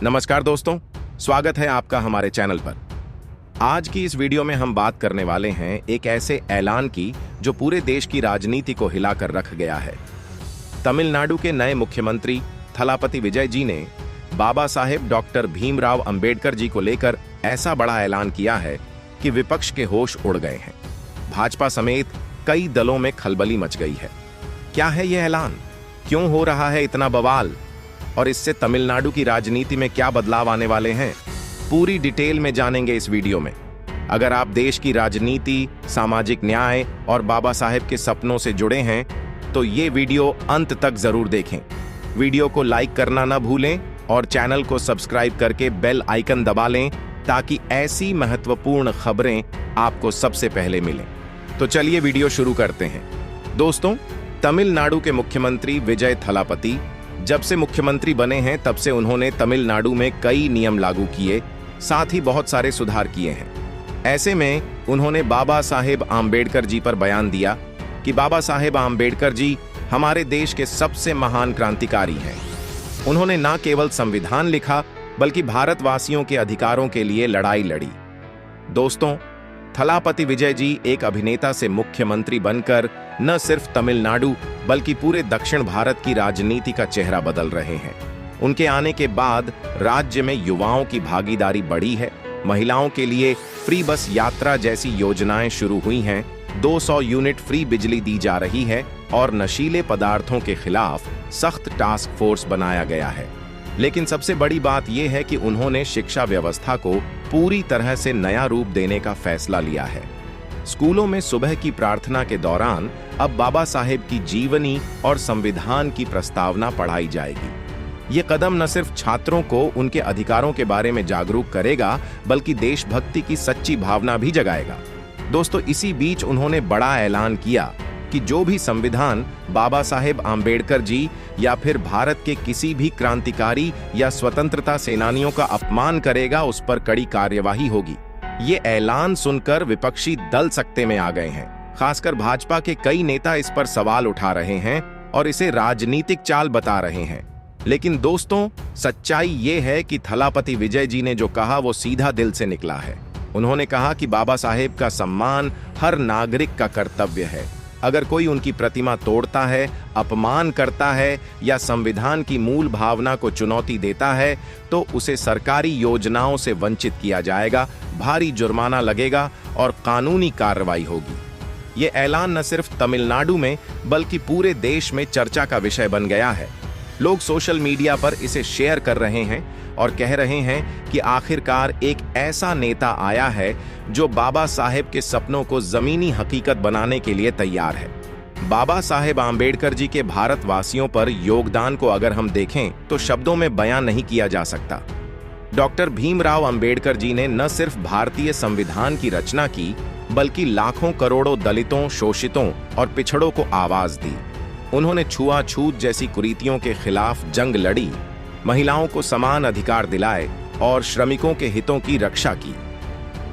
नमस्कार दोस्तों, स्वागत है आपका हमारे चैनल पर। आज की इस वीडियो में हम बात करने वाले हैं एक ऐसे ऐलान की जो पूरे देश की राजनीति को हिलाकर रख गया है। तमिलनाडु के नए मुख्यमंत्री थलापति विजय जी ने बाबा साहेब डॉक्टर भीमराव अंबेडकर जी को लेकर ऐसा बड़ा ऐलान किया है कि विपक्ष के होश उड़ गए हैं। भाजपा समेत कई दलों में खलबली मच गई है। क्या है यह ऐलान, क्यों हो रहा है इतना बवाल और इससे तमिलनाडु की राजनीति में क्या बदलाव आने वाले हैं, पूरी डिटेल में जानेंगे इस वीडियो में। अगर आप देश की राजनीति, सामाजिक न्याय और बाबा साहेब के सपनों से जुड़े हैं तो ये वीडियो अंत तक जरूर देखें। वीडियो को लाइक करना ना भूलें और चैनल को सब्सक्राइब करके बेल आइकन दबा लें ताकि ऐसी महत्वपूर्ण खबरें आपको सबसे पहले मिलें। तो चलिए वीडियो शुरू करते हैं। दोस्तों, तमिलनाडु के मुख्यमंत्री विजय थलापति जब से मुख्यमंत्री बने हैं तब से उन्होंने तमिलनाडु में कई नियम लागू किए, साथ ही बहुत सारे सुधार किए हैं। ऐसे में उन्होंने बाबा साहेब आम्बेडकर जी पर बयान दिया कि बाबा साहेब आम्बेडकर जी हमारे देश के सबसे महान क्रांतिकारी हैं। उन्होंने न केवल संविधान लिखा बल्कि भारतवासियों के अधिकारों के लिए लड़ाई लड़ी। दोस्तों, थलापति विजय जी एक अभिनेता से मुख्यमंत्री बनकर न सिर्फ तमिलनाडु बल्कि पूरे दक्षिण भारत की राजनीति का चेहरा बदल रहे हैं। उनके आने के बाद राज्य में युवाओं की भागीदारी बढ़ी है। महिलाओं के लिए फ्री बस यात्रा जैसी योजनाएं शुरू हुई हैं, 200 यूनिट फ्री बिजली दी जा रही है और नशीले पदार्थों के खिलाफ सख्त टास्क फोर्स बनाया गया है। लेकिन सबसे बड़ी बात यह है कि उन्होंने शिक्षा व्यवस्था को पूरी तरह से नया रूप देने का फैसला लिया है। स्कूलों में सुबह की प्रार्थना के दौरान अब बाबा साहेब की जीवनी और संविधान की प्रस्तावना पढ़ाई जाएगी। ये कदम न सिर्फ छात्रों को उनके अधिकारों के बारे में जागरूक करेगा बल्कि देशभक्ति की सच्ची भावना भी जगाएगा। दोस्तों, इसी बीच उन्होंने बड़ा ऐलान किया कि जो भी संविधान बाबा साहेब आम्बेडकर जी या फिर भारत के किसी भी क्रांतिकारी या स्वतंत्रता सेनानियों का अपमान करेगा उस पर कड़ी कार्यवाही होगी। ये ऐलान सुनकर विपक्षी दल सकते में आ गए हैं। खासकर भाजपा के कई नेता इस पर सवाल उठा रहे हैं और इसे राजनीतिक चाल बता रहे हैं। लेकिन दोस्तों, सच्चाई ये है कि थलापति विजय जी ने जो कहा वो सीधा दिल से निकला है। उन्होंने कहा कि बाबा साहेब का सम्मान हर नागरिक का कर्तव्य है। अगर कोई उनकी प्रतिमा तोड़ता है, अपमान करता है या संविधान की मूल भावना को चुनौती देता है तो उसे सरकारी योजनाओं से वंचित किया जाएगा, भारी जुर्माना लगेगा और कानूनी कार्रवाई होगी। ये ऐलान न सिर्फ तमिलनाडु में बल्कि पूरे देश में चर्चा का विषय बन गया है। लोग सोशल मीडिया पर इसे शेयर कर रहे हैं और कह रहे हैं कि आखिरकार एक ऐसा नेता आया है जो बाबा साहेब के सपनों को जमीनी हकीकत बनाने के लिए तैयार है। बाबा साहेब आम्बेडकर जी के भारतवासियों पर योगदान को अगर हम देखें तो शब्दों में बयान नहीं किया जा सकता। डॉक्टर भीमराव अंबेडकर जी ने न सिर्फ भारतीय संविधान की रचना की बल्कि लाखों करोड़ों दलितों, शोषितों और पिछड़ों को आवाज दी। उन्होंने छुआछूत जैसी कुरीतियों के खिलाफ जंग लड़ी, महिलाओं को समान अधिकार दिलाए और श्रमिकों के हितों की रक्षा की।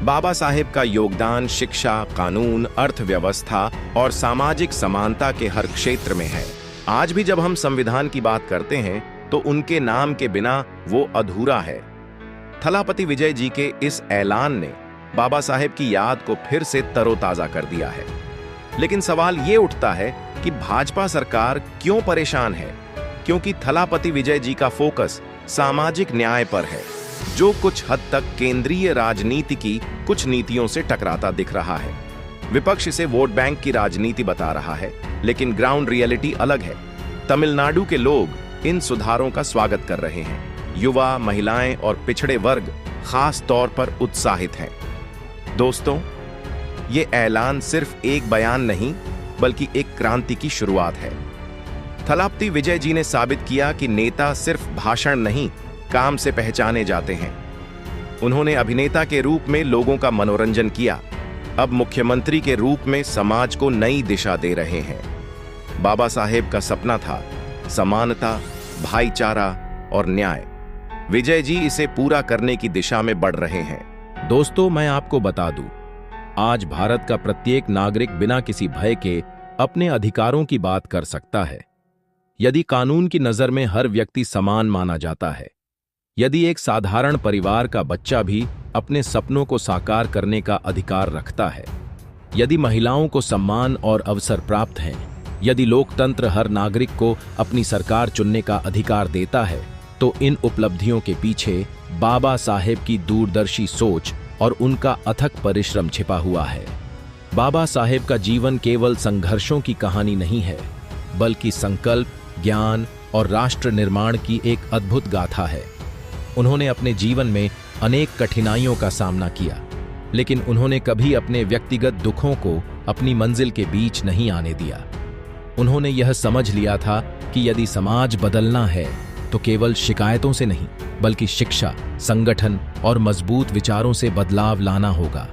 बाबा साहेब का योगदान शिक्षा, कानून, अर्थव्यवस्था और सामाजिक समानता के हर क्षेत्र में है। आज भी जब हम संविधान की बात करते हैं तो उनके नाम के बिना वो अधूरा है। थलापति विजय जी के इस ऐलान ने बाबा साहेब की याद को फिर से तरोताजा कर दिया है। लेकिन सवाल ये उठता है कि भाजपा सरकार क्यों परेशान है? क्योंकि थलापति विजय जी का फोकस सामाजिक न्याय पर है, जो कुछ हद तक केंद्रीय राजनीति की कुछ नीतियों से टकराता दिख रहा है। विपक्ष इसे वोट बैंक की राजनीति बता रहा है, लेकिन ग्राउंड रियलिटी अलग है। तमिलनाडु के लोग इन सुधारों का स्वागत कर रहे हैं। युवा, महिलाएं और पिछड़े वर्ग खास तौर पर उत्साहित हैं। दोस्तों, ये ऐलान सिर्फ एक बयान नहीं बल्कि एक क्रांति की शुरुआत है। थलापति विजय जी ने साबित किया कि नेता सिर्फ भाषण नहीं, काम से पहचाने जाते हैं। उन्होंने अभिनेता के रूप में लोगों का मनोरंजन किया, अब मुख्यमंत्री के रूप में समाज को नई दिशा दे रहे हैं। बाबा साहेब का सपना था समानता, भाईचारा और न्याय। विजय जी इसे पूरा करने की दिशा में बढ़ रहे हैं। दोस्तों, मैं आपको बता दूं, आज भारत का प्रत्येक नागरिक बिना किसी भय के अपने अधिकारों की बात कर सकता है। यदि कानून की नजर में हर व्यक्ति समान माना जाता है, यदि एक साधारण परिवार का बच्चा भी अपने सपनों को साकार करने का अधिकार रखता है, यदि महिलाओं को सम्मान और अवसर प्राप्त हैं, यदि लोकतंत्र हर नागरिक को अपनी सरकार चुनने का अधिकार देता है, तो इन उपलब्धियों के पीछे बाबा साहेब की दूरदर्शी सोच और उनका अथक परिश्रम छिपा हुआ है। बाबा साहेब का जीवन केवल संघर्षों की कहानी नहीं है, बल्कि संकल्प, ज्ञान और राष्ट्र निर्माण की एक अद्भुत गाथा है। उन्होंने अपने जीवन में अनेक कठिनाइयों का सामना किया, लेकिन उन्होंने कभी अपने व्यक्तिगत दुखों को अपनी मंजिल के बीच नहीं आने दिया। उन्होंने यह समझ लिया था कि यदि समाज बदलना है तो केवल शिकायतों से नहीं, बल्कि शिक्षा, संगठन और मजबूत विचारों से बदलाव लाना होगा।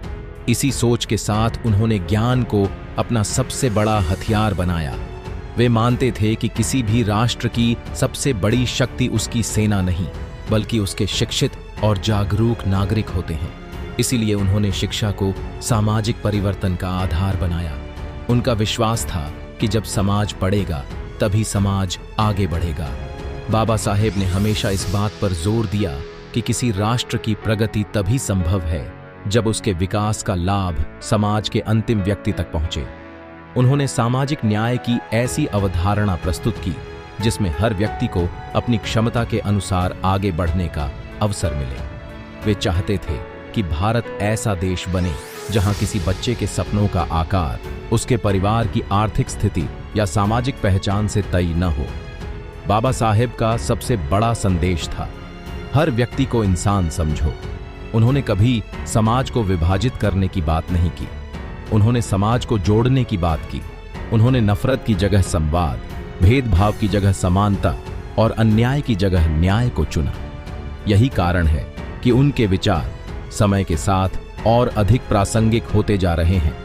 इसी सोच के साथ उन्होंने ज्ञान को अपना सबसे बड़ा हथियार बनाया। वे मानते थे कि किसी भी राष्ट्र की सबसे बड़ी शक्ति उसकी सेना नहीं, बल्कि उसके शिक्षित और जागरूक नागरिक होते हैं। इसीलिए उन्होंने शिक्षा को सामाजिक परिवर्तन का आधार बनाया। उनका विश्वास था कि जब समाज पढ़ेगा तभी समाज आगे बढ़ेगा। बाबा साहेब ने हमेशा इस बात पर जोर दिया कि किसी राष्ट्र की प्रगति तभी संभव है जब उसके विकास का लाभ समाज के अंतिम व्यक्ति तक पहुंचे। उन्होंने सामाजिक न्याय की ऐसी अवधारणा प्रस्तुत की जिसमें हर व्यक्ति को अपनी क्षमता के अनुसार आगे बढ़ने का अवसर मिले। वे चाहते थे कि भारत ऐसा देश बने जहां किसी बच्चे के सपनों का आकार उसके परिवार की आर्थिक स्थिति या सामाजिक पहचान से तय न हो। बाबा साहेब का सबसे बड़ा संदेश था, हर व्यक्ति को इंसान समझो। उन्होंने कभी समाज को विभाजित करने की बात नहीं की, उन्होंने समाज को जोड़ने की बात की। उन्होंने नफरत की जगह संवाद, भेदभाव की जगह समानता और अन्याय की जगह न्याय को चुना। यही कारण है कि उनके विचार समय के साथ और अधिक प्रासंगिक होते जा रहे हैं।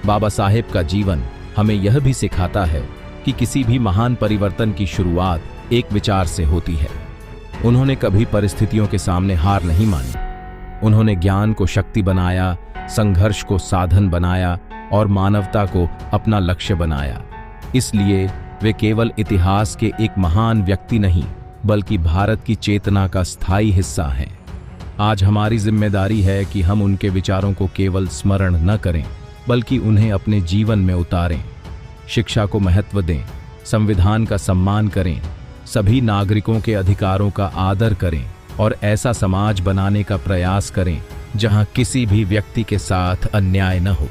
बाबा साहेब का जीवन हमें यह भी सिखाता है कि किसी भी महान परिवर्तन की शुरुआत एक विचार से होती है। उन्होंने कभी परिस्थितियों के सामने हार नहीं मानी। उन्होंने ज्ञान को शक्ति बनाया, संघर्ष को साधन बनाया और मानवता को अपना लक्ष्य बनाया। इसलिए वे केवल इतिहास के एक महान व्यक्ति नहीं, बल्कि भारत की चेतना का स्थायी हिस्सा हैं। आज हमारी जिम्मेदारी है कि हम उनके विचारों को केवल स्मरण न करें, बल्कि उन्हें अपने जीवन में उतारें। शिक्षा को महत्व दें, संविधान का सम्मान करें, सभी नागरिकों के अधिकारों का आदर करें और ऐसा समाज बनाने का प्रयास करें जहां किसी भी व्यक्ति के साथ अन्याय न हो।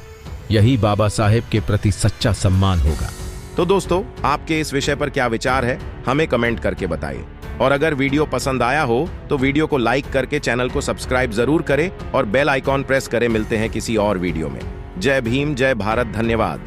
यही बाबा साहेब के प्रति सच्चा सम्मान होगा। तो दोस्तों, आपके इस विषय पर क्या विचार है, हमें कमेंट करके बताइए। और अगर वीडियो पसंद आया हो तो वीडियो को लाइक करके चैनल को सब्सक्राइब जरूर करें और बेल आइकॉन प्रेस करें। मिलते हैं किसी और वीडियो में। जय भीम, जय भारत, धन्यवाद।